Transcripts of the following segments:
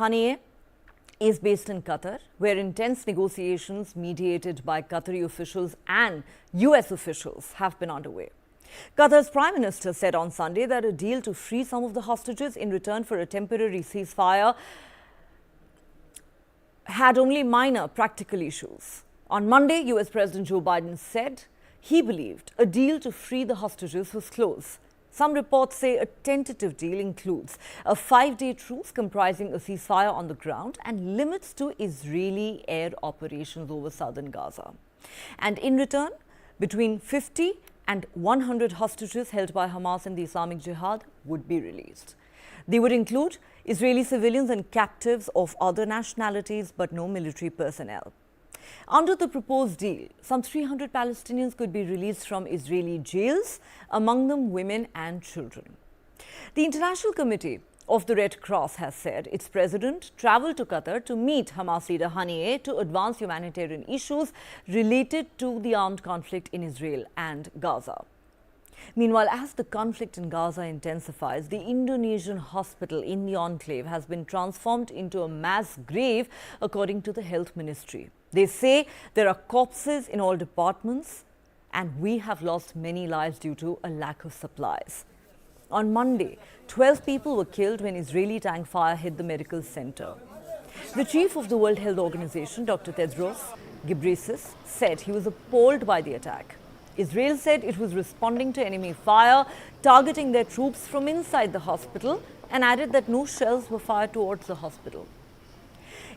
Haniyeh is based in Qatar, where intense negotiations mediated by Qatari officials and US officials have been underway. Qatar's Prime Minister said on Sunday that a deal to free some of the hostages in return for a temporary ceasefire had only minor practical issues. On Monday, US President Joe Biden said he believed a deal to free the hostages was close. Some reports say a tentative deal includes a 5-day truce comprising a ceasefire on the ground and limits to Israeli air operations over southern Gaza. And in return, between 50 and 100 hostages held by Hamas and the Islamic Jihad would be released. They would include Israeli civilians and captives of other nationalities, but no military personnel. Under the proposed deal, some 300 Palestinians could be released from Israeli jails, among them women and children. The International Committee of the Red Cross has said its president travelled to Qatar to meet Hamas leader Haniyeh to advance humanitarian issues related to the armed conflict in Israel and Gaza. Meanwhile, as the conflict in Gaza intensifies, the Indonesian hospital in the enclave has been transformed into a mass grave, according to the health ministry. They say there are corpses in all departments and we have lost many lives due to a lack of supplies. On Monday, 12 people were killed when Israeli tank fire hit the medical center. The chief of the World Health Organization, Dr. Tedros Ghebreyesus, said he was appalled by the attack. Israel said it was responding to enemy fire, targeting their troops from inside the hospital, and added that no shells were fired towards the hospital.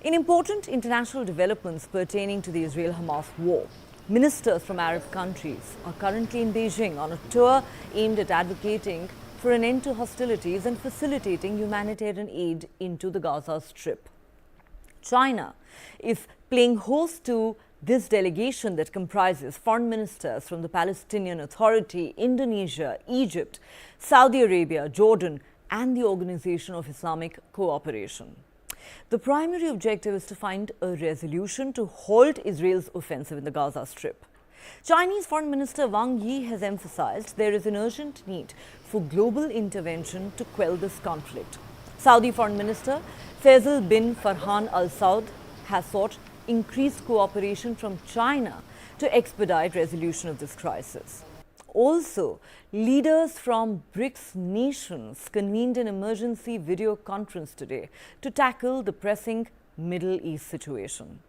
In important international developments pertaining to the Israel-Hamas war, ministers from Arab countries are currently in Beijing on a tour aimed at advocating for an end to hostilities and facilitating humanitarian aid into the Gaza Strip. China is playing host to this delegation that comprises foreign ministers from the Palestinian Authority, Indonesia, Egypt, Saudi Arabia, Jordan, and the Organization of Islamic Cooperation. The primary objective is to find a resolution to halt Israel's offensive in the Gaza Strip. Chinese Foreign Minister Wang Yi has emphasized there is an urgent need for global intervention to quell this conflict. Saudi Foreign Minister Faisal bin Farhan Al Saud has sought increased cooperation from China to expedite resolution of this crisis. Also, leaders from BRICS nations convened an emergency video conference today to tackle the pressing Middle East situation.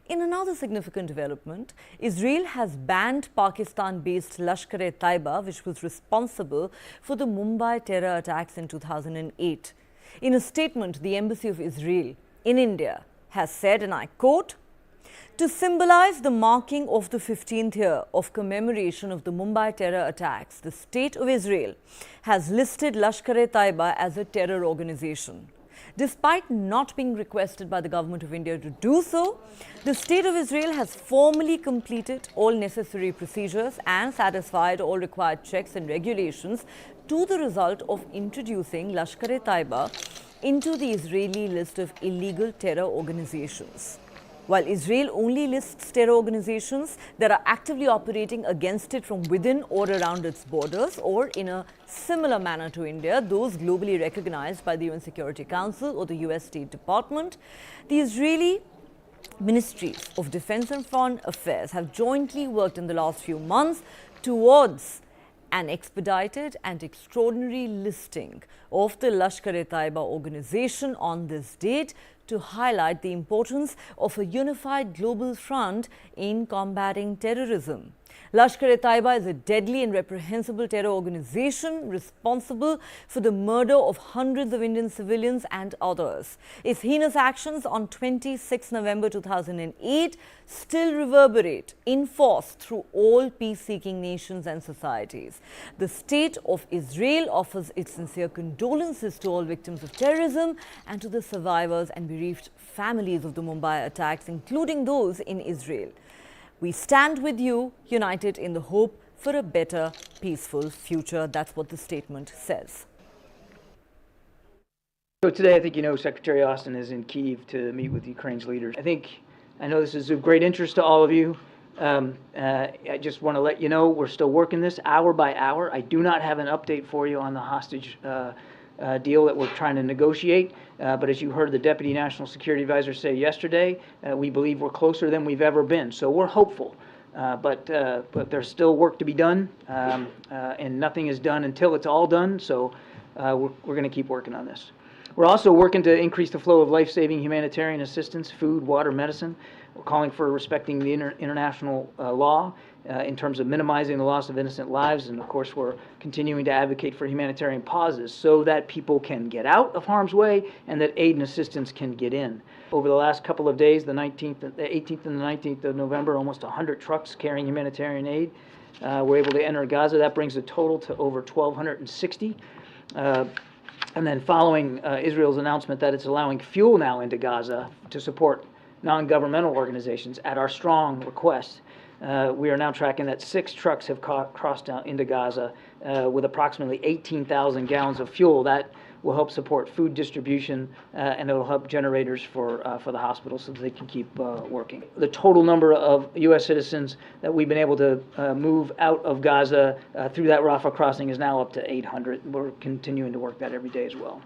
In another significant development, Israel has banned Pakistan-based Lashkar-e-Taiba, which was responsible for the Mumbai terror attacks in 2008. In a statement, the Embassy of Israel in India has said, and I quote, "To symbolize the marking of the 15th year of commemoration of the Mumbai terror attacks, the State of Israel has listed Lashkar-e-Taiba as a terror organization. Despite not being requested by the Government of India to do so, the State of Israel has formally completed all necessary procedures and satisfied all required checks and regulations to the result of introducing Lashkar-e-Taiba into the Israeli list of illegal terror organizations. While Israel only lists terror organizations that are actively operating against it from within or around its borders, or in a similar manner to India, those globally recognized by the UN Security Council or the US State Department, the Israeli Ministries of Defense and Foreign Affairs have jointly worked in the last few months towards an expedited and extraordinary listing of the Lashkar-e-Taiba organization on this date to highlight the importance of a unified global front in combating terrorism. Lashkar-e-Taiba is a deadly and reprehensible terror organization responsible for the murder of hundreds of Indian civilians and others. Its heinous actions on 26 November 2008 still reverberate in force through all peace-seeking nations and societies. The State of Israel offers its sincere condolences to all victims of terrorism and to the survivors and bereaved families of the Mumbai attacks, including those in Israel. We stand with you, united in the hope for a better, peaceful future. That's what the statement says. So today, I think you know Secretary Austin is in Kyiv to meet with Ukraine's leaders. I know this is of great interest to all of you. I just want to let you know we're still working this hour by hour. I do not have an update for you on the hostage deal that we're trying to negotiate. But as you heard the Deputy National Security Advisor say yesterday, we believe we're closer than we've ever been. So we're hopeful. But there's still work to be done, and nothing is done until it's all done. So we're going to keep working on this. We're also working to increase the flow of life-saving humanitarian assistance, food, water, medicine. We're calling for respecting the international law in terms of minimizing the loss of innocent lives. And of course, we're continuing to advocate for humanitarian pauses so that people can get out of harm's way and that aid and assistance can get in. Over the last couple of days, the 18th and the 19th of November, almost 100 trucks carrying humanitarian aid were able to enter Gaza. That brings the total to over 1,260. And then following Israel's announcement that it's allowing fuel now into Gaza to support non-governmental organizations at our strong request, we are now tracking that 6 trucks have crossed down into Gaza with approximately 18,000 gallons of fuel. That will help support food distribution, and it will help generators for the hospital so that they can keep working. The total number of U.S. citizens that we've been able to move out of Gaza through that Rafah crossing is now up to 800. We're continuing to work that every day as well.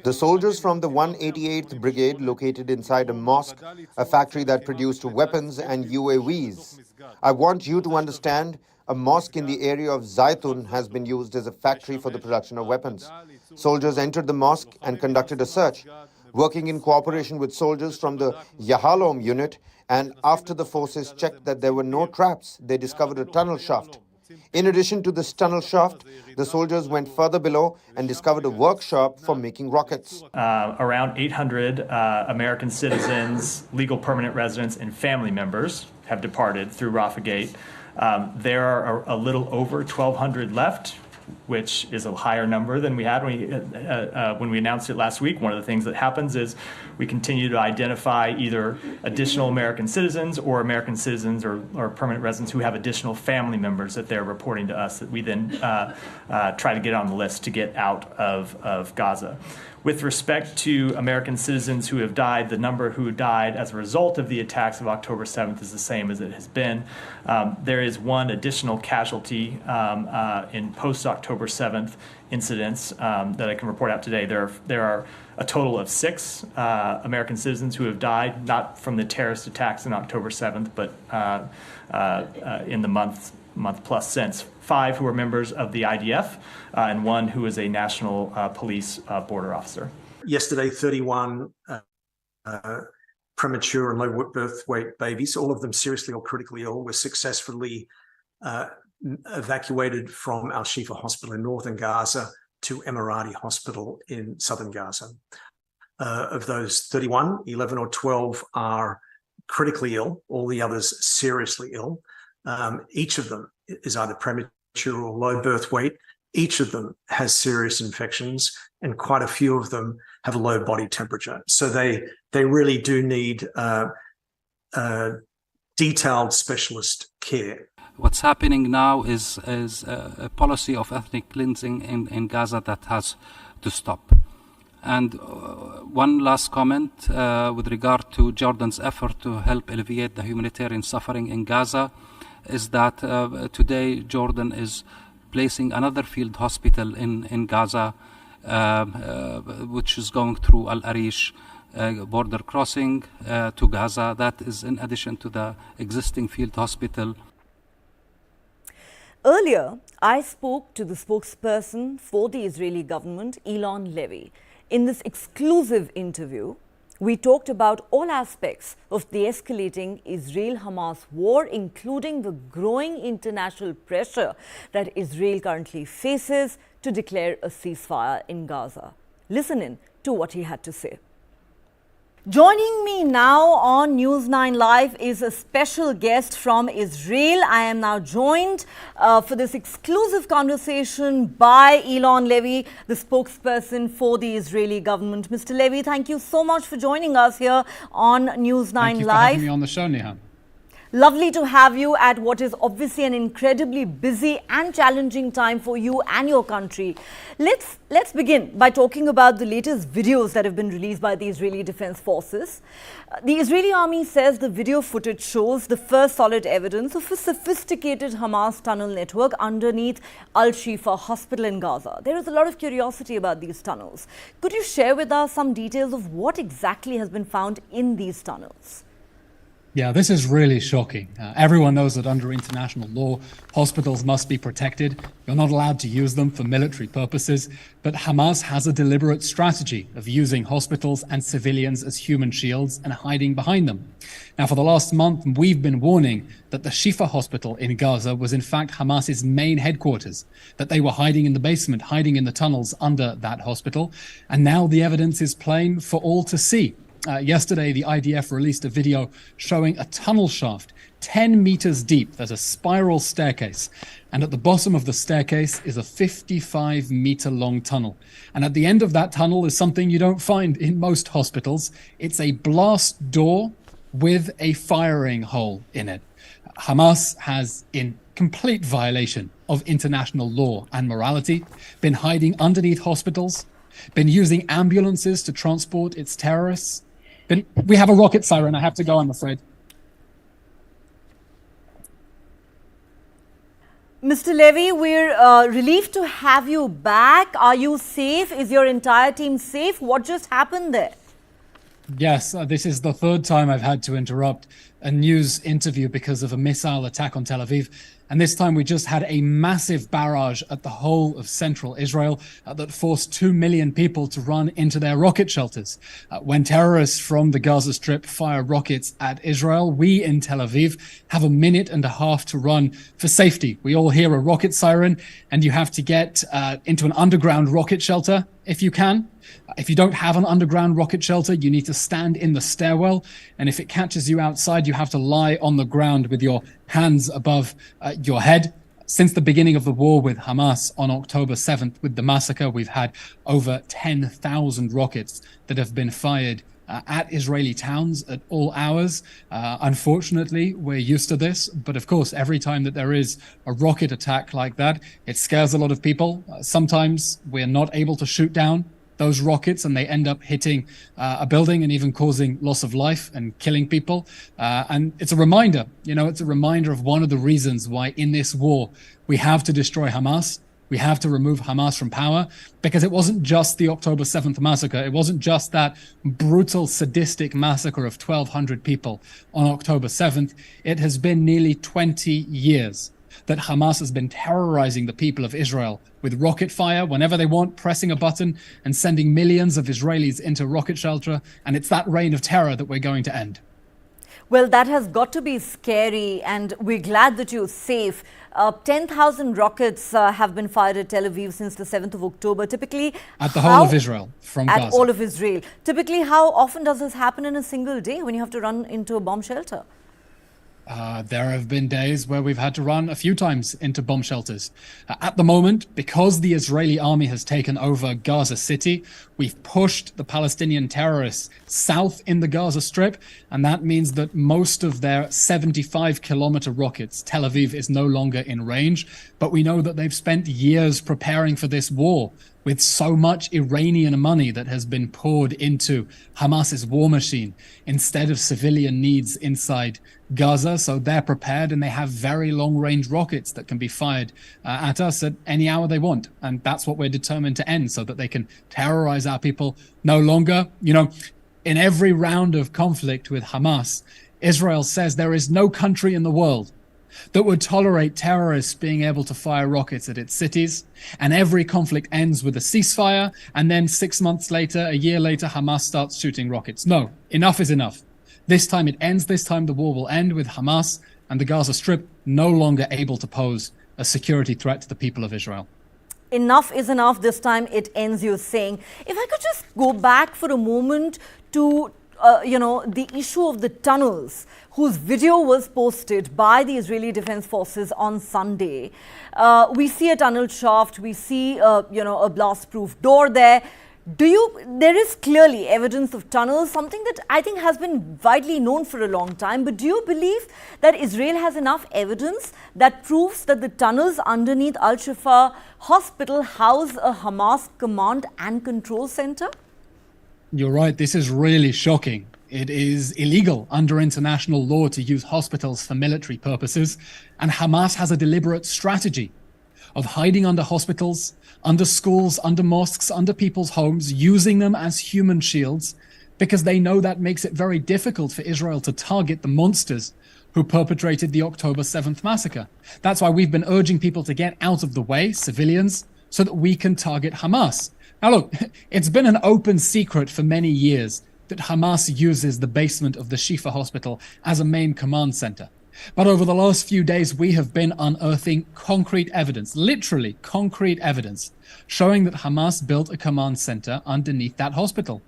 The soldiers from the 188th Brigade, located inside a mosque, a factory that produced weapons and UAVs. I want you to understand, a mosque in the area of Zaitun has been used as a factory for the production of weapons. Soldiers entered the mosque and conducted a search, working in cooperation with soldiers from the Yahalom unit, and after the forces checked that there were no traps, they discovered a tunnel shaft. In addition to this tunnel shaft, the soldiers went further below and discovered a workshop for making rockets. Around 800 American citizens, legal permanent residents, and family members have departed through Rafah Gate. There are a little over 1,200 left, which is a higher number than we had when we announced it last week. One of the things that happens is we continue to identify either additional American citizens or permanent residents who have additional family members that they're reporting to us that we then try to get on the list to get out of Gaza. With respect to American citizens who have died, the number who died as a result of the attacks of October 7th is the same as it has been. There is one additional casualty in post-October 7th incidents that I can report out today. There are a total of 6 American citizens who have died, not from the terrorist attacks on October 7th, but in the month plus since. 5 who are members of the IDF, and 1 who is a national police border officer. Yesterday, 31 premature and low birth weight babies, all of them seriously or critically ill, were successfully evacuated from Al-Shifa Hospital in northern Gaza to Emirati Hospital in southern Gaza. Of those 31, 11 or 12 are critically ill, all the others seriously ill. Each of them is either premature or low birth weight. Each of them has serious infections, and quite a few of them have a low body temperature. So they really do need detailed specialist care. What's happening now is a policy of ethnic cleansing in Gaza that has to stop. And one last comment with regard to Jordan's effort to help alleviate the humanitarian suffering in Gaza is that today Jordan is placing another field hospital in Gaza, which is going through Al-Arish border crossing to Gaza. That is in addition to the existing field hospital. Earlier, I spoke to the spokesperson for the Israeli government, Eylon Levy. In this exclusive interview, we talked about all aspects of the escalating Israel-Hamas war, including the growing international pressure that Israel currently faces to declare a ceasefire in Gaza. Listen in to what he had to say. Joining me now on News9 Live is a special guest from Israel. I am now joined for this exclusive conversation by Eylon Levy, the spokesperson for the Israeli government. Mr. Levy, thank you so much for joining us here on News9 Live. Thank you for having me on the show, Nihan. Lovely to have you at what is obviously an incredibly busy and challenging time for you and your country. Let's begin by talking about the latest videos that have been released by the Israeli Defense Forces. The Israeli army says the video footage shows the first solid evidence of a sophisticated Hamas tunnel network underneath Al-Shifa hospital in Gaza. There is a lot of curiosity about these tunnels. Could you share with us some details of what exactly has been found in these tunnels? Yeah, this is really shocking. Everyone knows that under international law, hospitals must be protected. You're not allowed to use them for military purposes. But Hamas has a deliberate strategy of using hospitals and civilians as human shields and hiding behind them. Now, for the last month, we've been warning that the Shifa hospital in Gaza was in fact Hamas's main headquarters, that they were hiding in the basement, hiding in the tunnels under that hospital. And now the evidence is plain for all to see. Yesterday, the IDF released a video showing a tunnel shaft 10 meters deep. There's a spiral staircase. And at the bottom of the staircase is a 55-meter-long tunnel. And at the end of that tunnel is something you don't find in most hospitals. It's a blast door with a firing hole in it. Hamas has, in complete violation of international law and morality, been hiding underneath hospitals, been using ambulances to transport its terrorists. We have a rocket siren. I have to go, I'm afraid. Mr. Levy, we're relieved to have you back. Are you safe? Is your entire team safe? What just happened there? Yes, this is the third time I've had to interrupt a news interview because of a missile attack on Tel Aviv. And this time we just had a massive barrage at the whole of central Israel that forced 2 million people to run into their rocket shelters. When terrorists from the Gaza Strip fire rockets at Israel, we in Tel Aviv have a minute and a half to run for safety. We all hear a rocket siren and you have to get into an underground rocket shelter if you can. If you don't have an underground rocket shelter, you need to stand in the stairwell. And if it catches you outside, you have to lie on the ground with your hands above your head. Since the beginning of the war with Hamas on October 7th, with the massacre, we've had over 10,000 rockets that have been fired at Israeli towns at all hours. Unfortunately, we're used to this. But of course, every time that there is a rocket attack like that, it scares a lot of people. Sometimes we're not able to shoot down those rockets and they end up hitting a building and even causing loss of life and killing people. And it's a reminder, it's a reminder of one of the reasons why in this war we have to destroy Hamas. We have to remove Hamas from power, because it wasn't just the October 7th massacre. It wasn't just that brutal, sadistic massacre of 1,200 people on October 7th. It has been nearly 20 years that Hamas has been terrorizing the people of Israel with rocket fire whenever they want, pressing a button and sending millions of Israelis into rocket shelter. And it's that reign of terror that we're going to end. Well, that has got to be scary, and we're glad that you're safe. 10,000 rockets have been fired at Tel Aviv since the 7th of October. Typically, at the whole of Israel, from Gaza. At all of Israel. Typically, how often does this happen in a single day when you have to run into a bomb shelter? There have been days where we've had to run a few times into bomb shelters. At the moment, because the Israeli army has taken over Gaza City, we've pushed the Palestinian terrorists south in the Gaza Strip, and that means that most of their 75-kilometer rockets, Tel Aviv is no longer in range. But we know that they've spent years preparing for this war, with so much Iranian money that has been poured into Hamas's war machine instead of civilian needs inside Gaza. So they're prepared and they have very long-range rockets that can be fired at us at any hour they want. And that's what we're determined to end, so that they can terrorize our people no longer. In every round of conflict with Hamas, Israel says there is no country in the world that would tolerate terrorists being able to fire rockets at its cities. And every conflict ends with a ceasefire. And then 6 months later, a year later, Hamas starts shooting rockets. No, enough is enough. This time it ends. This time the war will end with Hamas and the Gaza Strip no longer able to pose a security threat to the people of Israel. Enough is enough. This time it ends, you're saying. If I could just go back for a moment to the issue of the tunnels, whose video was posted by the Israeli Defense Forces on Sunday. We see a tunnel shaft, we see a blast-proof door there. There is clearly evidence of tunnels, something that I think has been widely known for a long time, but do you believe that Israel has enough evidence that proves that the tunnels underneath Al-Shifa hospital house a Hamas command and control center? You're right, this is really shocking. It is illegal under international law to use hospitals for military purposes, and Hamas has a deliberate strategy of hiding under hospitals, under schools, under mosques, under people's homes, using them as human shields, because they know that makes it very difficult for Israel to target the monsters who perpetrated the October 7th massacre. That's why we've been urging people to get out of the way, civilians, so that we can target Hamas. Now look, it's been an open secret for many years that Hamas uses the basement of the Shifa hospital as a main command center. But over the last few days, we have been unearthing concrete evidence, literally concrete evidence, showing that Hamas built a command center underneath that hospital.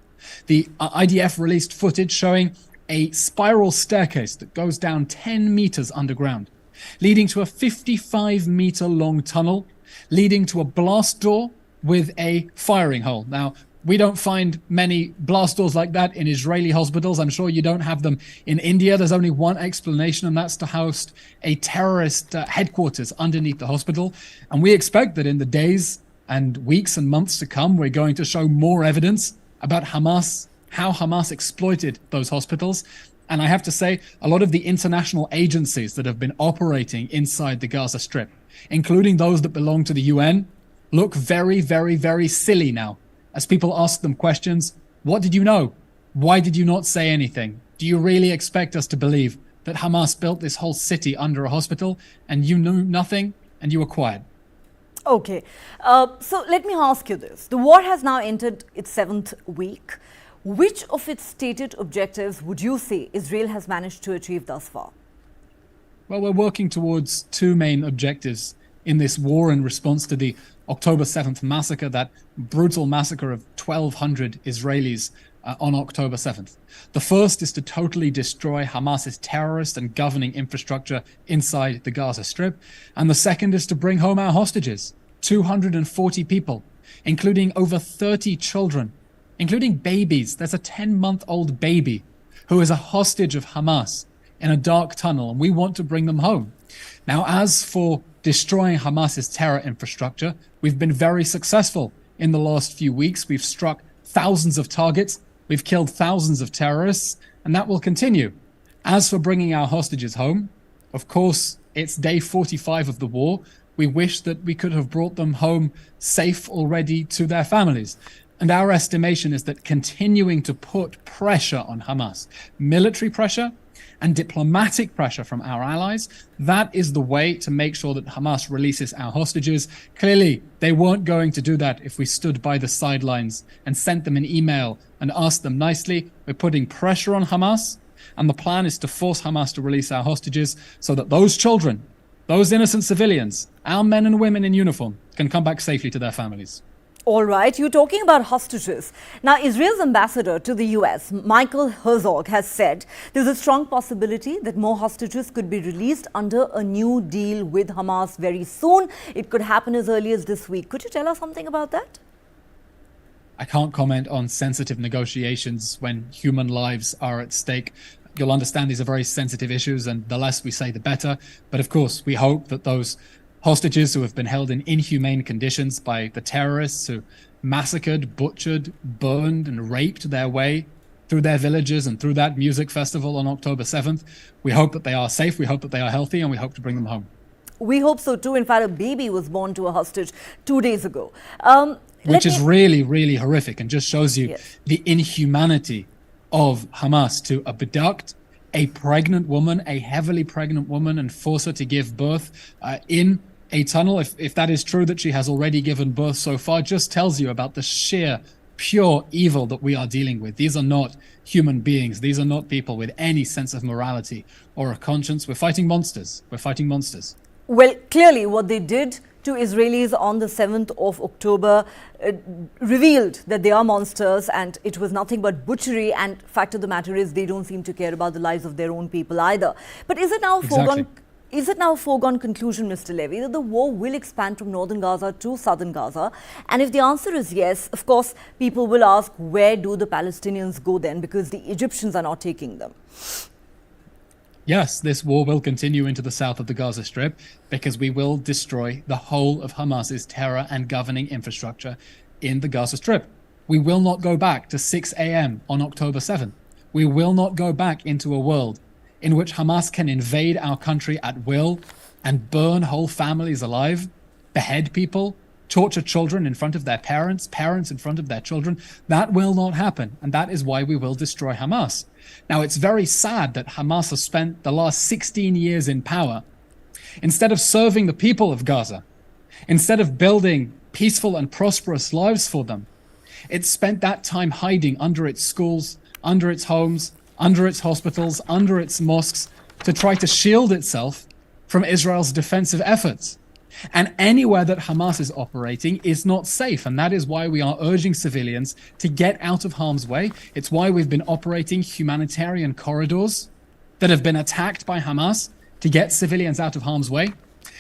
The IDF released footage showing a spiral staircase that goes down 10 meters underground, leading to a 55-meter long tunnel, leading to a blast door with a firing hole. Now, we don't find many blast doors like that in Israeli hospitals. I'm sure you don't have them in India. There's only one explanation, and that's to house a terrorist headquarters underneath the hospital. And we expect that in the days and weeks and months to come, we're going to show more evidence about Hamas, how Hamas exploited those hospitals. And I have to say, a lot of the international agencies that have been operating inside the Gaza Strip, including those that belong to the UN, look very, very, very silly now. As people ask them questions, what did you know? Why did you not say anything? Do you really expect us to believe that Hamas built this whole city under a hospital and you knew nothing and you were quiet? Okay, so let me ask you this. The war has now entered its 7th week. Which of its stated objectives would you say Israel has managed to achieve thus far? Well, we're working towards two main objectives in this war in response to the October 7th massacre, that brutal massacre of 1,200 Israelis on October 7th. The first is to totally destroy Hamas's terrorist and governing infrastructure inside the Gaza Strip. And the second is to bring home our hostages, 240 people, including over 30 children, including babies. There's a 10-month-old baby who is a hostage of Hamas in a dark tunnel, and we want to bring them home. Now, as for destroying Hamas's terror infrastructure, we've been very successful in the last few weeks. We've struck thousands of targets, we've killed thousands of terrorists, and that will continue. As for bringing our hostages home, of course, it's day 45 of the war. We wish that we could have brought them home safe already to their families. And our estimation is that continuing to put pressure on Hamas, military pressure, and diplomatic pressure from our allies, that is the way to make sure that Hamas releases our hostages. Clearly, they weren't going to do that if we stood by the sidelines and sent them an email and asked them nicely. We're putting pressure on Hamas, and the plan is to force Hamas to release our hostages so that those children, those innocent civilians, our men and women in uniform, can come back safely to their families. All right, you're talking about hostages. Now, Israel's ambassador to the US, Michael Herzog, has said there's a strong possibility that more hostages could be released under a new deal with Hamas very soon. It could happen as early as this week. Could you tell us something about that? I can't comment on sensitive negotiations when human lives are at stake. You'll understand these are very sensitive issues, and the less we say, the better. But of course, we hope that those hostages who have been held in inhumane conditions by the terrorists who massacred, butchered, burned, and raped their way through their villages and through that music festival on October 7th. We hope that they are safe, we hope that they are healthy, and we hope to bring them home. We hope so too. In fact, a baby was born to a hostage 2 days ago. Which is really, really horrific and just shows you the inhumanity of Hamas to abduct a pregnant woman, a heavily pregnant woman, and force her to give birth in a tunnel. If that is true that she has already given birth so far, just tells you about the sheer, pure evil that we are dealing with. These are not human beings. These are not people with any sense of morality or a conscience. We're fighting monsters. We're fighting monsters. Well, clearly what they did to Israelis on the 7th of October revealed that they are monsters, and it was nothing but butchery. And fact of the matter is, they don't seem to care about the lives of their own people either. But is it now is it now a foregone conclusion, Mr. Levy, that the war will expand from northern Gaza to southern Gaza? And if the answer is yes, of course, people will ask, where do the Palestinians go then? Because the Egyptians are not taking them. Yes, this war will continue into the south of the Gaza Strip because we will destroy the whole of Hamas's terror and governing infrastructure in the Gaza Strip. We will not go back to 6 a.m. on October 7th. We will not go back into a world in which Hamas can invade our country at will and burn whole families alive, behead people, torture children in front of their parents, parents in front of their children. That will not happen. And that is why we will destroy Hamas. Now, it's very sad that Hamas has spent the last 16 years in power. Instead of serving the people of Gaza, instead of building peaceful and prosperous lives for them, it's spent that time hiding under its schools, under its homes, under its hospitals, under its mosques, to try to shield itself from Israel's defensive efforts. And anywhere that Hamas is operating is not safe. And that is why we are urging civilians to get out of harm's way. It's why we've been operating humanitarian corridors that have been attacked by Hamas to get civilians out of harm's way.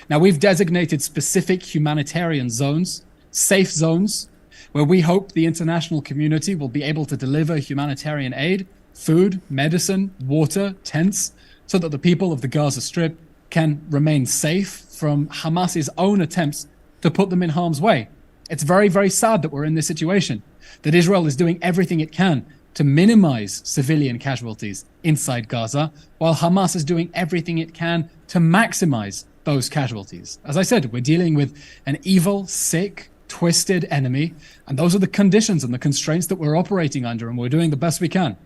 Now, we've designated specific humanitarian zones, safe zones, where we hope the international community will be able to deliver humanitarian aid, food, medicine, water, tents, so that the people of the Gaza Strip can remain safe from Hamas's own attempts to put them in harm's way. It's very, very sad that we're in this situation, that Israel is doing everything it can to minimize civilian casualties inside Gaza, while Hamas is doing everything it can to maximize those casualties. As I said, we're dealing with an evil, sick, twisted enemy, and those are the conditions and the constraints that we're operating under, and we're doing the best we can.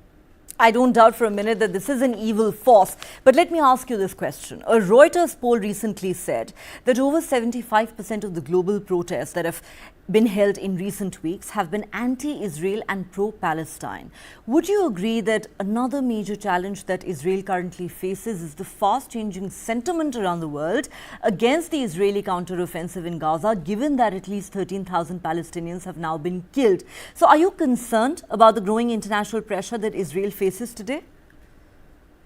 I don't doubt for a minute that this is an evil force. But let me ask you this question. A Reuters poll recently said that over 75% of the global protests that have been held in recent weeks have been anti-Israel and pro-Palestine. Would you agree that another major challenge that Israel currently faces is the fast-changing sentiment around the world against the Israeli counter-offensive in Gaza, given that at least 13,000 Palestinians have now been killed? So are you concerned about the growing international pressure that Israel faces today?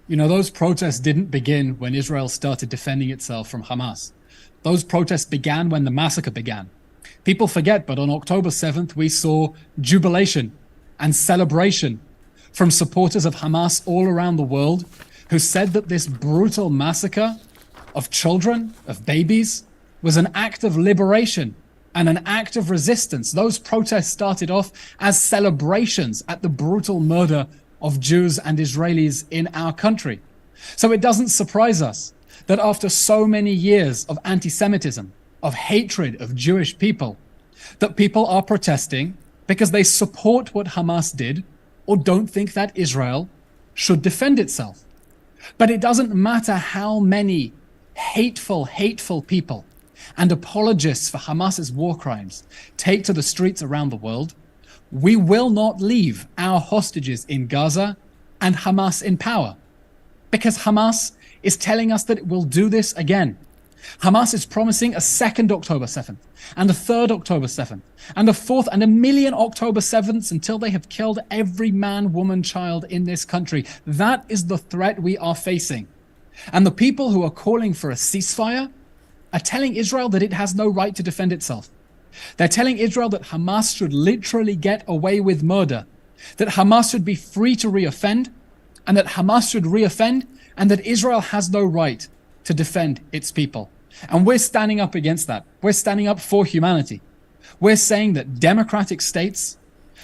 You know, those protests didn't begin when Israel started defending itself from Hamas. Those protests began when the massacre began. People forget, but on October 7th, we saw jubilation and celebration from supporters of Hamas all around the world who said that this brutal massacre of children, of babies, was an act of liberation and an act of resistance. Those protests started off as celebrations at the brutal murder of Jews and Israelis in our country. So it doesn't surprise us that after so many years of anti-Semitism, of hatred of Jewish people, that people are protesting because they support what Hamas did or don't think that Israel should defend itself. But it doesn't matter how many hateful people and apologists for Hamas's war crimes take to the streets around the world, we will not leave our hostages in Gaza and Hamas in power, because Hamas is telling us that it will do this again. Hamas is promising a second October 7th, and a third October 7th, and a fourth, and a million October 7ths until they have killed every man, woman, child in this country. That is the threat we are facing. And the people who are calling for a ceasefire are telling Israel that it has no right to defend itself. They're telling Israel that Hamas should literally get away with murder, that Hamas should be free to reoffend, and that Hamas should reoffend, and that Israel has no right to defend its people. And we're standing up against that. We're standing up for humanity. We're saying that democratic states,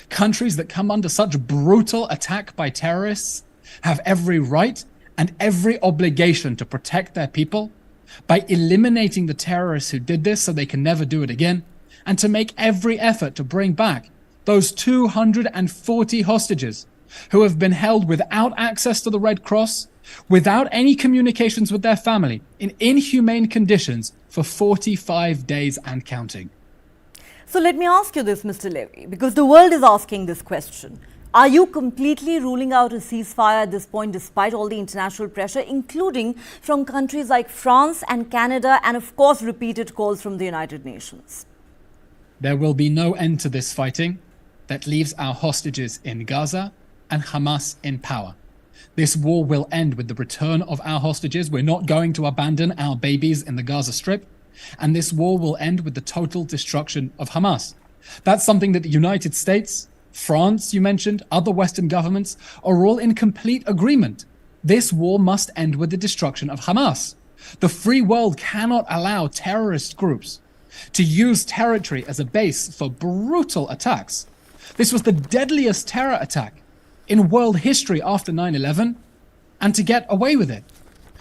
countries that come under such brutal attack by terrorists, have every right and every obligation to protect their people by eliminating the terrorists who did this so they can never do it again, and to make every effort to bring back those 240 hostages who have been held without access to the Red Cross, without any communications with their family, in inhumane conditions for 45 days and counting. So let me ask you this, Mr. Levy, because the world is asking this question. Are you completely ruling out a ceasefire at this point, despite all the international pressure, including from countries like France and Canada, and of course repeated calls from the United Nations? There will be no end to this fighting that leaves our hostages in Gaza and Hamas in power. This war will end with the return of our hostages. We're not going to abandon our babies in the Gaza Strip. And this war will end with the total destruction of Hamas. That's something that the United States, France, you mentioned, other Western governments are all in complete agreement. This war must end with the destruction of Hamas. The free world cannot allow terrorist groups to use territory as a base for brutal attacks. This was the deadliest terror attack in world history after 9/11, and to get away with it.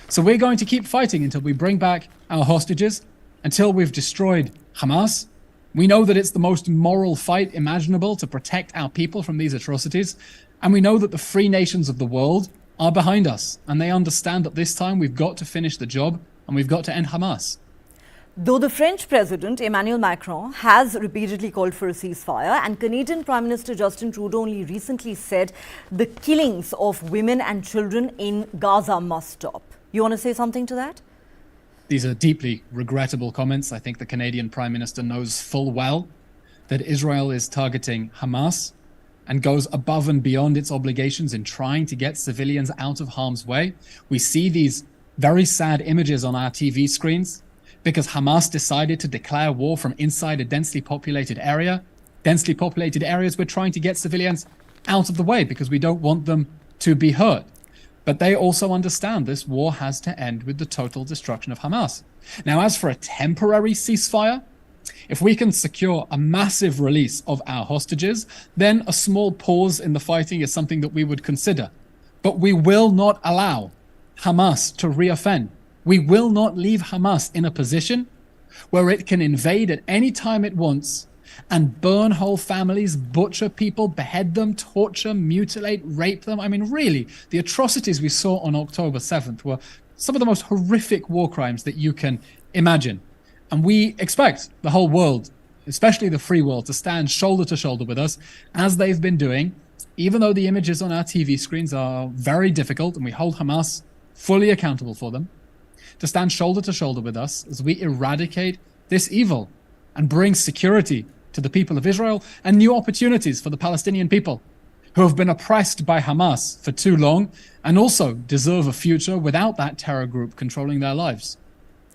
So we're going to keep fighting until we bring back our hostages, until we've destroyed Hamas. We know that it's the most moral fight imaginable to protect our people from these atrocities, and we know that the free nations of the world are behind us, and they understand that this time we've got to finish the job and we've got to end Hamas. Though the French President Emmanuel Macron has repeatedly called for a ceasefire, and Canadian Prime Minister Justin Trudeau only recently said the killings of women and children in Gaza must stop. You want to say something to that? These are deeply regrettable comments. I think the Canadian Prime Minister knows full well that Israel is targeting Hamas and goes above and beyond its obligations in trying to get civilians out of harm's way. We see these very sad images on our TV screens because Hamas decided to declare war from inside a densely populated area. Densely populated areas, we're trying to get civilians out of the way because we don't want them to be hurt. But they also understand this war has to end with the total destruction of Hamas. Now, as for a temporary ceasefire, if we can secure a massive release of our hostages, then a small pause in the fighting is something that we would consider. But we will not allow Hamas to reoffend. We will not leave Hamas in a position where it can invade at any time it wants and burn whole families, butcher people, behead them, torture, mutilate, rape them. I mean, really, the atrocities we saw on October 7th were some of the most horrific war crimes that you can imagine. And we expect the whole world, especially the free world, to stand shoulder to shoulder with us, as they've been doing, even though the images on our TV screens are very difficult and we hold Hamas fully accountable for them, to stand shoulder to shoulder with us as we eradicate this evil and bring security to the people of Israel and new opportunities for the Palestinian people who have been oppressed by Hamas for too long and also deserve a future without that terror group controlling their lives.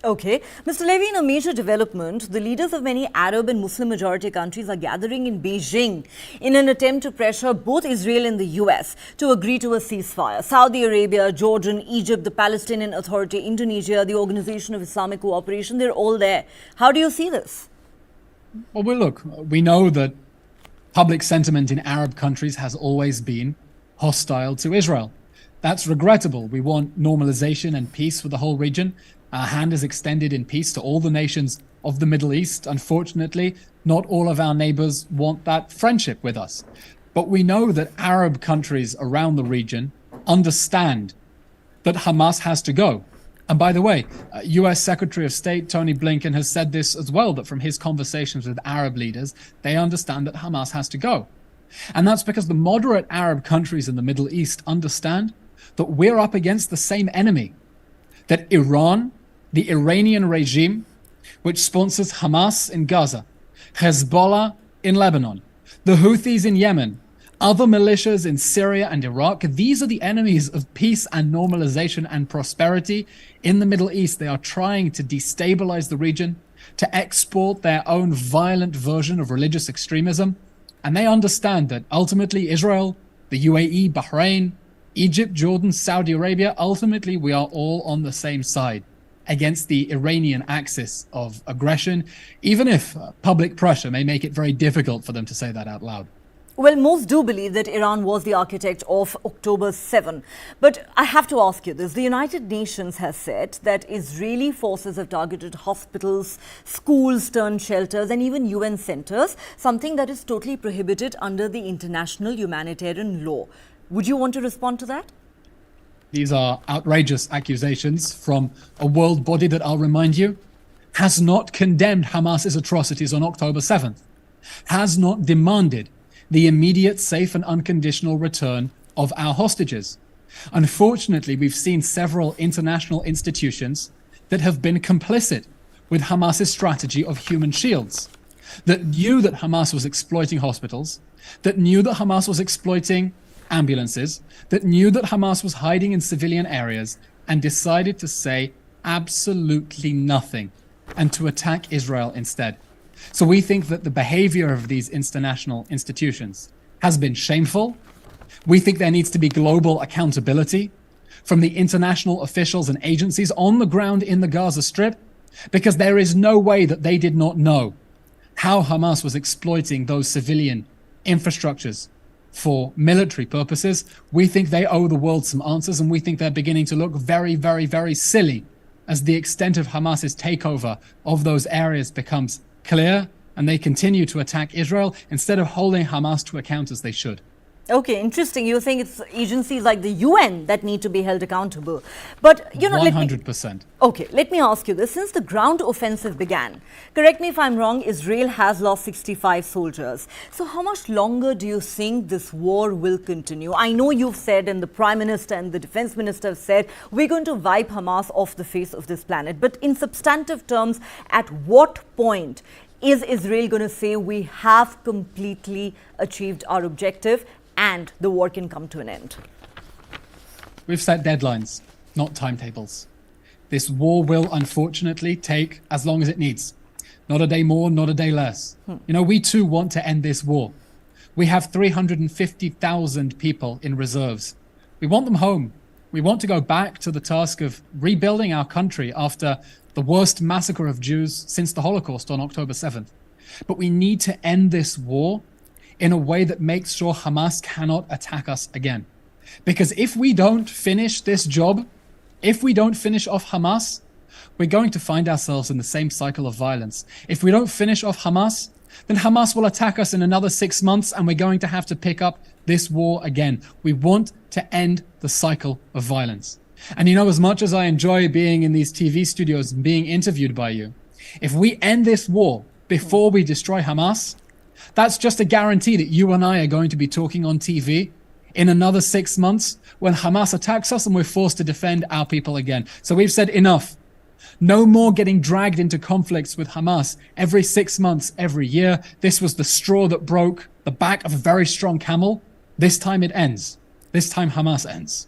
Okay. Mr. Levy, in a major development, the leaders of many Arab and Muslim majority countries are gathering in Beijing in an attempt to pressure both Israel and the US to agree to a ceasefire. Saudi Arabia, Jordan, Egypt, the Palestinian Authority, Indonesia, the Organization of Islamic Cooperation, they're all there. How do you see this? Well, look, we know that public sentiment in Arab countries has always been hostile to Israel. That's regrettable. We want normalization and peace for the whole region. Our hand is extended in peace to all the nations of the Middle East. Unfortunately, not all of our neighbors want that friendship with us. But we know that Arab countries around the region understand that Hamas has to go. And by the way, US Secretary of State Tony Blinken has said this as well, that from his conversations with Arab leaders, they understand that Hamas has to go. And that's because the moderate Arab countries in the Middle East understand that we're up against the same enemy, that Iran, the Iranian regime, which sponsors Hamas in Gaza, Hezbollah in Lebanon, the Houthis in Yemen, other militias in Syria and Iraq, these are the enemies of peace and normalization and prosperity in the Middle East. They are trying to destabilize the region, to export their own violent version of religious extremism. And they understand that ultimately Israel, the UAE, Bahrain, Egypt, Jordan, Saudi Arabia, ultimately we are all on the same side against the Iranian axis of aggression, even if public pressure may make it very difficult for them to say that out loud. Well, most do believe that Iran was the architect of October 7. But I have to ask you this. The United Nations has said that Israeli forces have targeted hospitals, schools turned shelters, and even UN centers, something that is totally prohibited under the international humanitarian law. Would you want to respond to that? These are outrageous accusations from a world body that, I'll remind you, has not condemned Hamas's atrocities on October 7th, has not demanded the immediate, safe and unconditional return of our hostages. Unfortunately, we've seen several international institutions that have been complicit with Hamas's strategy of human shields, that knew that Hamas was exploiting hospitals, that knew that Hamas was exploiting ambulances that knew that Hamas was hiding in civilian areas and decided to say absolutely nothing and to attack Israel instead. So we think that the behavior of these international institutions has been shameful. We think there needs to be global accountability from the international officials and agencies on the ground in the Gaza Strip, because there is no way that they did not know how Hamas was exploiting those civilian infrastructures for military purposes. We think they owe the world some answers, and we think they're beginning to look very, very, very silly as the extent of Hamas's takeover of those areas becomes clear and they continue to attack Israel instead of holding Hamas to account as they should. Okay, interesting. You think it's agencies like the UN that need to be held accountable. But, 100%. Okay, let me ask you this. Since the ground offensive began, correct me if I'm wrong, Israel has lost 65 soldiers. So how much longer do you think this war will continue? I know you've said, and the Prime Minister and the Defense Minister have said, we're going to wipe Hamas off the face of this planet. But in substantive terms, at what point is Israel going to say we have completely achieved our objective and the war can come to an end? We've set deadlines, not timetables. This war will unfortunately take as long as it needs. Not a day more, not a day less. We too want to end this war. We have 350,000 people in reserves. We want them home. We want to go back to the task of rebuilding our country after the worst massacre of Jews since the Holocaust on October 7th. But we need to end this war in a way that makes sure Hamas cannot attack us again. Because if we don't finish this job, if we don't finish off Hamas, we're going to find ourselves in the same cycle of violence. If we don't finish off Hamas, then Hamas will attack us in another 6 months and we're going to have to pick up this war again. We want to end the cycle of violence. And as much as I enjoy being in these TV studios and being interviewed by you, if we end this war before we destroy Hamas, that's just a guarantee that you and I are going to be talking on TV in another 6 months when Hamas attacks us and we're forced to defend our people again. So we've said enough. No more getting dragged into conflicts with Hamas every 6 months, every year. This was the straw that broke the back of a very strong camel. This time it ends. This time Hamas ends.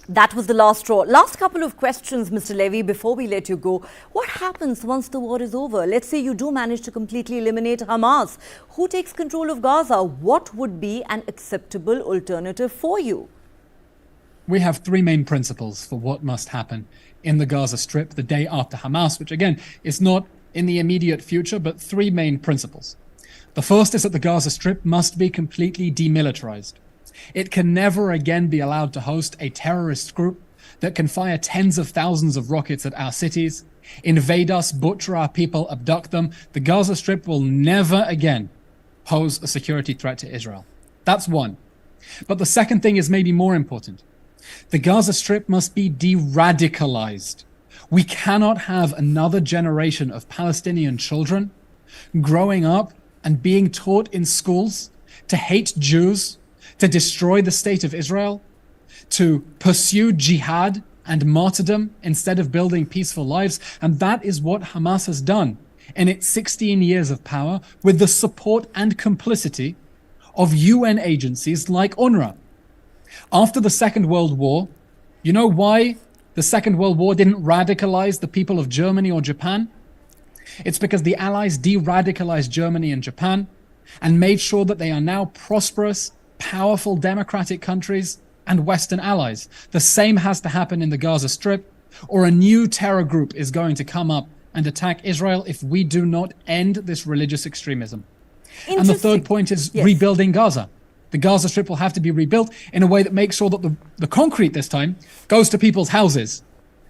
That was the last straw. Last couple of questions, Mr. Levy, before we let you go. What happens once the war is over? Let's say you do manage to completely eliminate Hamas. Who takes control of Gaza? What would be an acceptable alternative for you? We have three main principles for what must happen in the Gaza Strip the day after Hamas, which again is not in the immediate future, but three main principles. The first is that the Gaza Strip must be completely demilitarized. It can never again be allowed to host a terrorist group that can fire tens of thousands of rockets at our cities, invade us, butcher our people, abduct them. The Gaza Strip will never again pose a security threat to Israel. That's one. But the second thing is maybe more important. The Gaza Strip must be de-radicalized. We cannot have another generation of Palestinian children growing up and being taught in schools to hate Jews, to destroy the state of Israel, to pursue jihad and martyrdom instead of building peaceful lives. And that is what Hamas has done in its 16 years of power with the support and complicity of UN agencies like UNRWA. After the Second World War, you know why the Second World War didn't radicalize the people of Germany or Japan? It's because the Allies de-radicalized Germany and Japan and made sure that they are now prosperous, powerful democratic countries and Western allies. The same has to happen in the Gaza Strip, or a new terror group is going to come up and attack Israel if we do not end this religious extremism. And the third point is rebuilding Gaza. The Gaza Strip will have to be rebuilt in a way that makes sure that the concrete this time goes to people's houses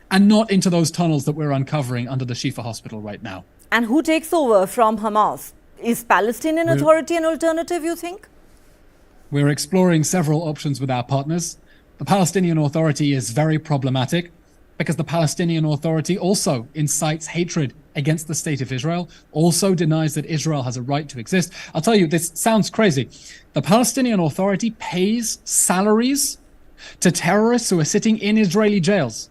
and not into those tunnels that we're uncovering under the Shifa hospital right now. And who takes over from Hamas? Is Palestinian Authority an alternative, you think? We're exploring several options with our partners. The Palestinian Authority is very problematic because the Palestinian Authority also incites hatred against the state of Israel, also denies that Israel has a right to exist. I'll tell you, this sounds crazy. The Palestinian Authority pays salaries to terrorists who are sitting in Israeli jails.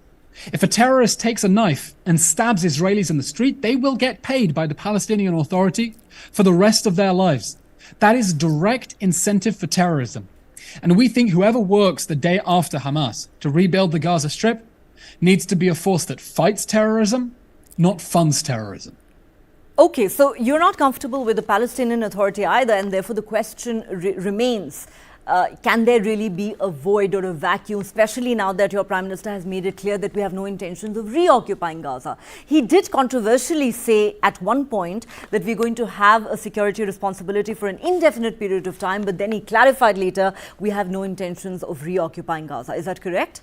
If a terrorist takes a knife and stabs Israelis in the street, they will get paid by the Palestinian Authority for the rest of their lives. That is direct incentive for terrorism. And we think whoever works the day after Hamas to rebuild the Gaza Strip needs to be a force that fights terrorism, not funds terrorism. Okay, so you're not comfortable with the Palestinian Authority either, and therefore the question remains, can there really be a void or a vacuum, especially now that your Prime Minister has made it clear that we have no intentions of reoccupying Gaza? He did controversially say at one point that we're going to have a security responsibility for an indefinite period of time, but then he clarified later we have no intentions of reoccupying Gaza. Is that correct?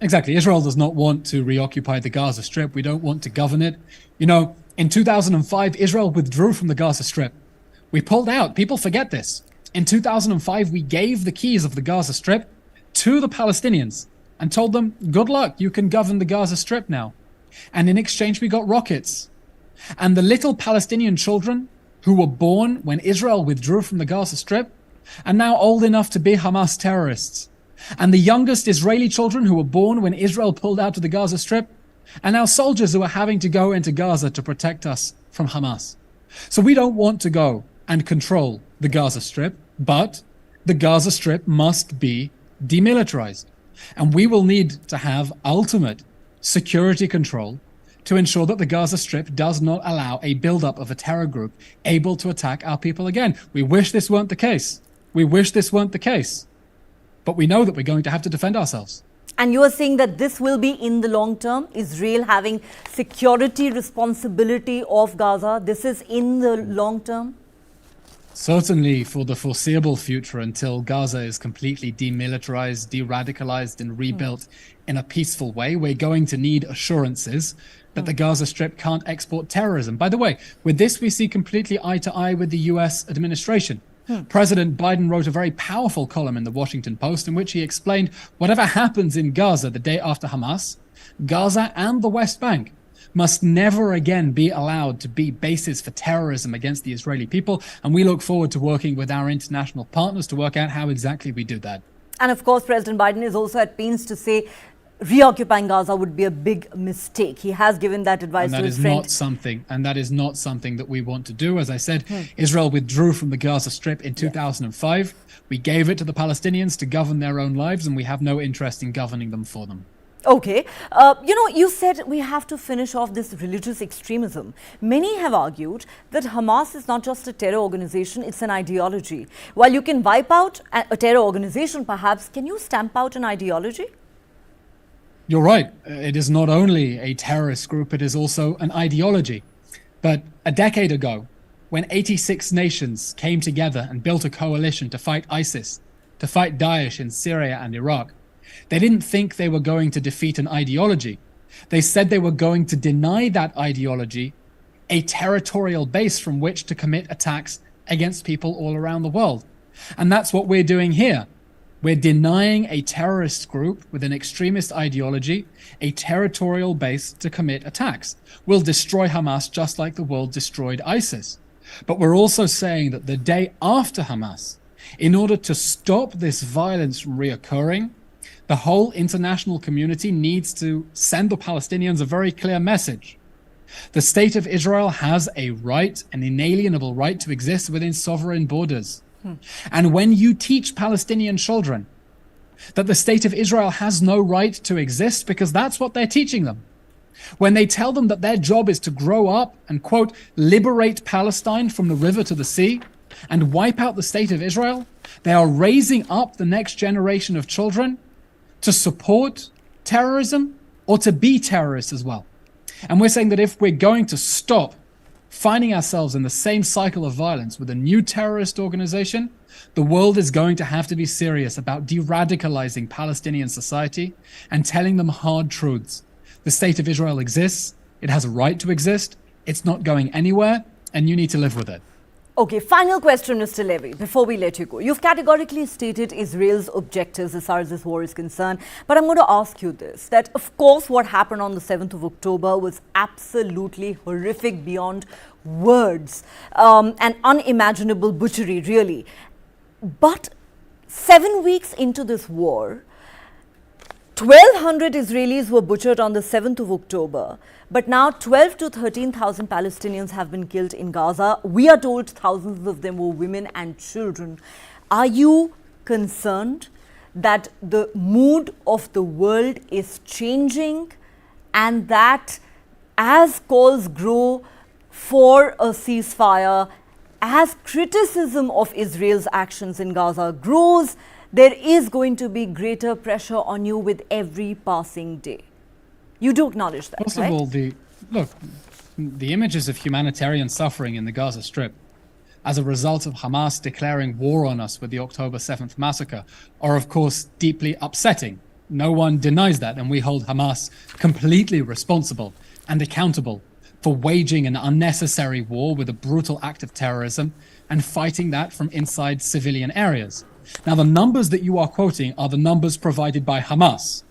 Exactly. Israel does not want to reoccupy the Gaza Strip. We don't want to govern it. You know, in 2005, Israel withdrew from the Gaza Strip. We pulled out. People forget this. In 2005, we gave the keys of the Gaza Strip to the Palestinians and told them, good luck, you can govern the Gaza Strip now. And in exchange, we got rockets. And the little Palestinian children who were born when Israel withdrew from the Gaza Strip are now old enough to be Hamas terrorists. And the youngest Israeli children who were born when Israel pulled out of the Gaza Strip are now soldiers who are having to go into Gaza to protect us from Hamas. So we don't want to go and control the Gaza Strip, but the Gaza Strip must be demilitarized. And we will need to have ultimate security control to ensure that the Gaza Strip does not allow a buildup of a terror group able to attack our people again. We wish this weren't the case. We wish this weren't the case. But we know that we're going to have to defend ourselves. And you are saying that this will be in the long term, Israel having security responsibility of Gaza. This is in the long term? Certainly for the foreseeable future, until Gaza is completely demilitarized, de-radicalized and rebuilt in a peaceful way, we're going to need assurances that the Gaza Strip can't export terrorism. By the way, with this, we see completely eye to eye with the US administration. President Biden wrote a very powerful column in the Washington Post in which he explained whatever happens in Gaza the day after Hamas, Gaza and the West Bank must never again be allowed to be bases for terrorism against the Israeli people. And we look forward to working with our international partners to work out how exactly we do that. And of course, President Biden is also at pains to say reoccupying Gaza would be a big mistake. He has given that advice to his friend. That is not something that we want to do. As I said, Israel withdrew from the Gaza Strip in 2005. We gave it to the Palestinians to govern their own lives, and we have no interest in governing them for them. Okay. You said we have to finish off this religious extremism. Many have argued that Hamas is not just a terror organization, it's an ideology. While you can wipe out a terror organization, perhaps, can you stamp out an ideology? You're right. It is not only a terrorist group, it is also an ideology. But a decade ago, when 86 nations came together and built a coalition to fight ISIS, to fight Daesh in Syria and Iraq, they didn't think they were going to defeat an ideology. They said they were going to deny that ideology a territorial base from which to commit attacks against people all around the world. And that's what we're doing here. We're denying a terrorist group with an extremist ideology a territorial base to commit attacks. We'll destroy Hamas just like the world destroyed ISIS. But we're also saying that the day after Hamas, in order to stop this violence from reoccurring, the whole international community needs to send the Palestinians a very clear message. The state of Israel has a right, an inalienable right to exist within sovereign borders. And when you teach Palestinian children that the state of Israel has no right to exist, because that's what they're teaching them, when they tell them that their job is to grow up and, quote, liberate Palestine from the river to the sea and wipe out the state of Israel, they are raising up the next generation of children to support terrorism or to be terrorists as well. And we're saying that if we're going to stop finding ourselves in the same cycle of violence with a new terrorist organization, the world is going to have to be serious about de-radicalizing Palestinian society and telling them hard truths. The state of Israel exists, it has a right to exist, it's not going anywhere, and you need to live with it. Okay, final question, Mr. Levy, before we let you go. You've categorically stated Israel's objectives as far as this war is concerned, but I'm going to ask you this, that of course what happened on the 7th of October was absolutely horrific beyond words, and unimaginable butchery, really. But 7 weeks into this war, 1,200 Israelis were butchered on the 7th of October, but now 12 to 13,000 Palestinians have been killed in Gaza. We are told thousands of them were women and children. Are you concerned that the mood of the world is changing and that as calls grow for a ceasefire, as criticism of Israel's actions in Gaza grows, there is going to be greater pressure on you with every passing day. You do acknowledge that, First right? of all, the images of humanitarian suffering in the Gaza Strip as a result of Hamas declaring war on us with the October 7th massacre are, of course, deeply upsetting. No one denies that, and we hold Hamas completely responsible and accountable for waging an unnecessary war with a brutal act of terrorism and fighting that from inside civilian areas. Now, the numbers that you are quoting are the numbers provided by Hamas.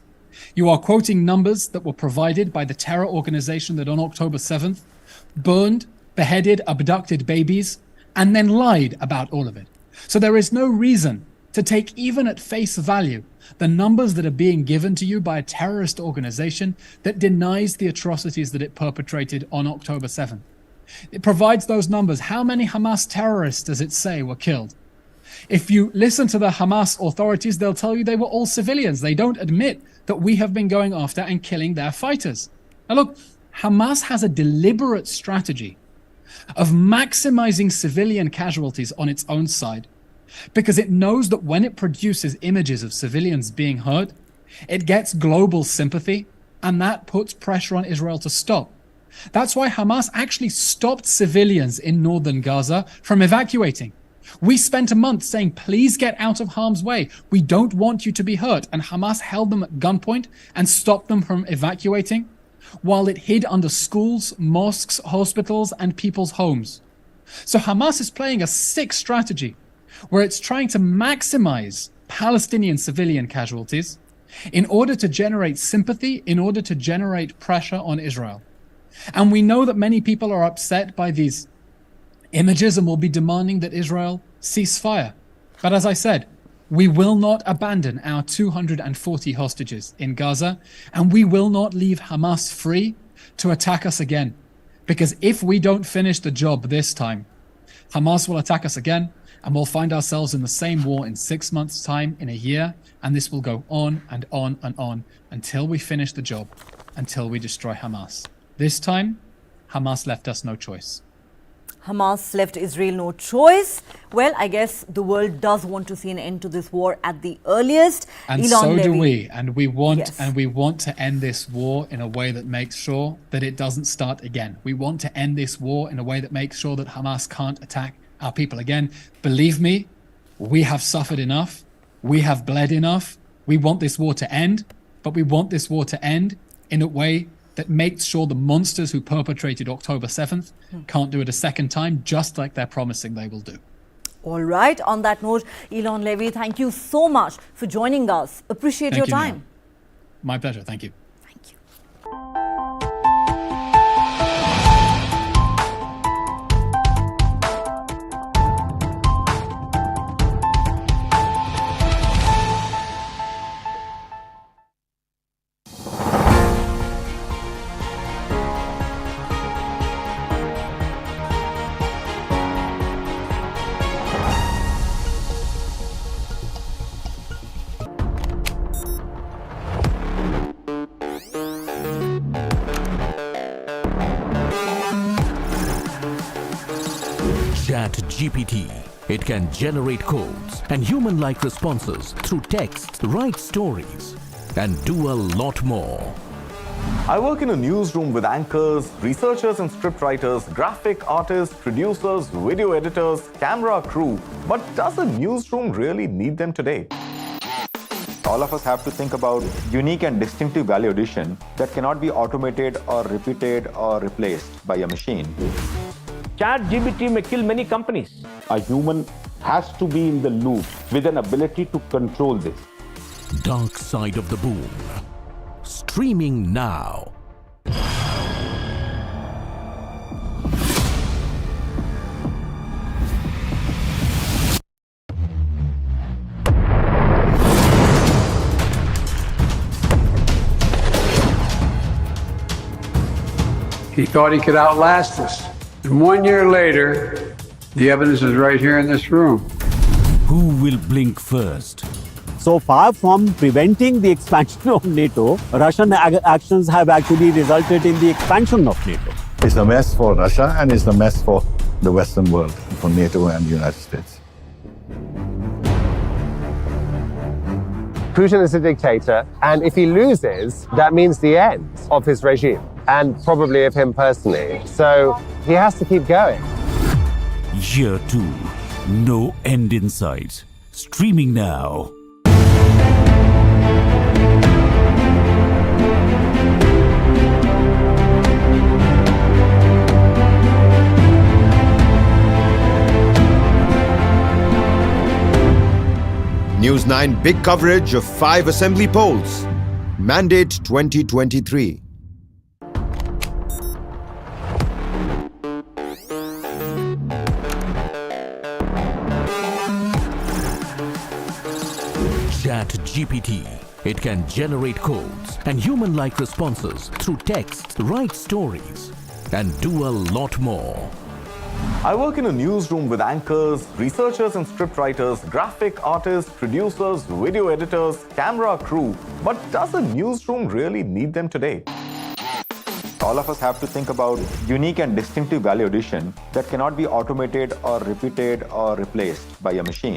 You are quoting numbers that were provided by the terror organization that on October 7th burned, beheaded, abducted babies, and then lied about all of it. So there is no reason to take even at face value the numbers that are being given to you by a terrorist organization that denies the atrocities that it perpetrated on October 7th. It provides those numbers. How many Hamas terrorists does it say were killed? If you listen to the Hamas authorities, they'll tell you they were all civilians. They don't admit that we have been going after and killing their fighters. Now look, Hamas has a deliberate strategy of maximizing civilian casualties on its own side because it knows that when it produces images of civilians being hurt, it gets global sympathy, and that puts pressure on Israel to stop. That's why Hamas actually stopped civilians in northern Gaza from evacuating. We spent a month saying, please get out of harm's way. We don't want you to be hurt. And Hamas held them at gunpoint and stopped them from evacuating while it hid under schools, mosques, hospitals, and people's homes. So Hamas is playing a sick strategy where it's trying to maximize Palestinian civilian casualties in order to generate sympathy, in order to generate pressure on Israel. And we know that many people are upset by these images and will be demanding that Israel cease fire. But as I said, we will not abandon our 240 hostages in Gaza, and we will not leave Hamas free to attack us again. Because if we don't finish the job this time, Hamas will attack us again, and we'll find ourselves in the same war in 6 months' time, in a year, and this will go on and on and on until we finish the job, until we destroy Hamas. This time, Hamas left us no choice. Hamas left Israel no choice. Well, I guess the world does want to see an end to this war at the earliest. And Eylon so do Levy. we. And we want Yes. we want to end this war in a way that makes sure that it doesn't start again. We want to end this war in a way that makes sure that Hamas can't attack our people again. Believe me, we have suffered enough. We have bled enough. We want this war to end, but we want this war to end in a way that makes sure the monsters who perpetrated October 7th can't do it a second time, just like they're promising they will do. All right. On that note, Eylon Levy, thank you so much for joining us. Appreciate Thank your you, time. Mia. My pleasure. Thank you. Thank you. ChatGPT. It can generate codes and human-like responses through text, write stories, and do a lot more. I work in a newsroom with anchors, researchers and scriptwriters, graphic artists, producers, video editors, camera crew. But does a newsroom really need them today? All of us have to think about unique and distinctive value addition that cannot be automated or repeated or replaced by a machine. ChatGPT may kill many companies. A human has to be in the loop with an ability to control this. Dark Side of the Boom. Streaming now. He thought he could outlast us. And 1 year later, the evidence is right here in this room. Who will blink first? So far from preventing the expansion of NATO, Russian actions have actually resulted in the expansion of NATO. It's a mess for Russia and it's a mess for the Western world, for NATO and the United States. Putin is a dictator, and if he loses, that means the end of his regime, and probably of him personally. So he has to keep going. Year 2, no end in sight. Streaming now. News9 big coverage of 5 assembly polls. Mandate 2023. ChatGPT. It can generate codes and human-like responses through text, write stories, and do a lot more. I work in a newsroom with anchors, researchers and scriptwriters, graphic artists, producers, video editors, camera crew. But does a newsroom really need them today? All of us have to think about unique and distinctive value addition that cannot be automated or repeated or replaced by a machine.